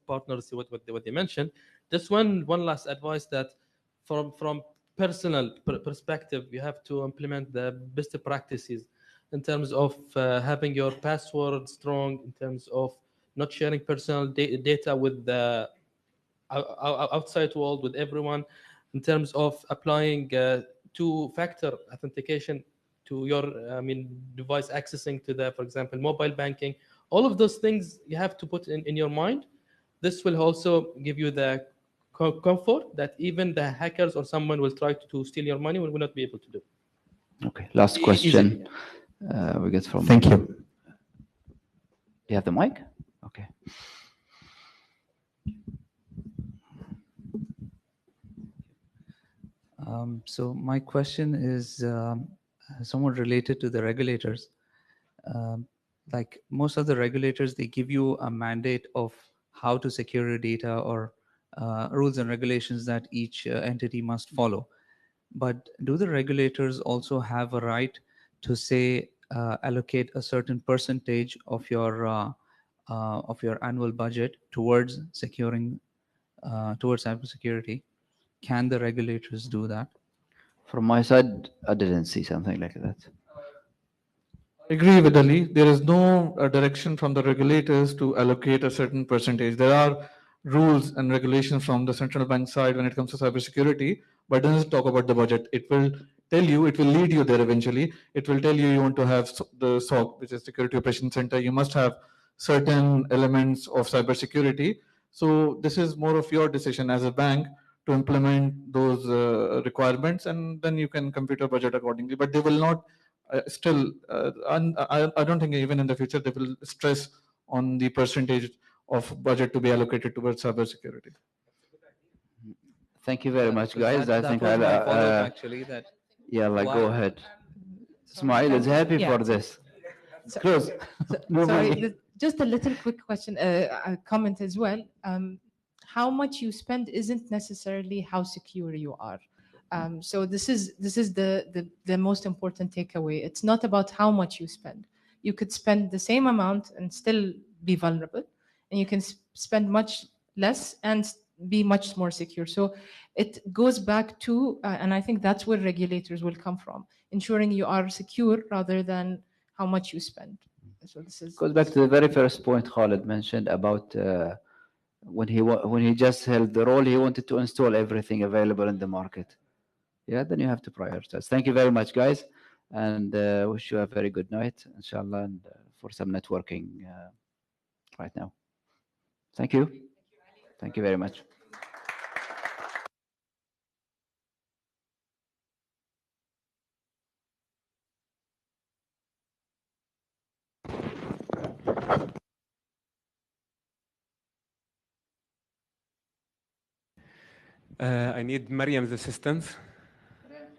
partners what they mentioned. Just one last advice that from personal perspective, you have to implement the best practices in terms of having your password strong, in terms of not sharing personal data with the outside world, with everyone, in terms of applying two-factor authentication to your device accessing to the, for example, mobile banking. All of those things you have to put in your mind. This will also give you the comfort that even the hackers or someone will try to steal your money will not be able to do. Okay, last question. We get from. Thank you. You have the mic? Okay. So my question is somewhat related to the regulators. Like most of the regulators, they give you a mandate of how to secure your data or rules and regulations that each entity must follow. But do the regulators also have a right to say allocate a certain percentage of your annual budget towards securing towards cybersecurity? Can the regulators do that? From my side, I didn't see something like that. I agree with Ali. There is no direction from the regulators to allocate a certain percentage. There are rules and regulations from the central bank side when it comes to cybersecurity, but it doesn't talk about the budget. It will tell you, it will lead you there eventually. It will tell you want to have the SOC, which is Security Operations Center. You must have certain elements of cybersecurity. So this is more of your decision as a bank to implement those requirements, and then you can compute your budget accordingly. But they will not I don't think even in the future they will stress on the percentage of budget to be allocated towards cybersecurity. Thank you very much, guys. That I think was I'll. my follow-up actually. That Yeah, like why- go ahead. Ismail is happy Yeah. for this. So- Close. Sorry, just a little quick question, a comment as well. How much you spend isn't necessarily how secure you are. So this is the most important takeaway. It's not about how much you spend. You could spend the same amount and still be vulnerable, and you can spend much less and be much more secure. So it goes back to, and I think that's where regulators will come from, ensuring you are secure rather than how much you spend. So this is Goes back to the very first point Khalid mentioned about when he just held the role, he wanted to install everything available in the market. Yeah, then you have to prioritize. Thank you very much, guys, and wish you a very good night, inshallah, and for some networking right now. Thank you. Thank you very much. I need Mariam's assistance.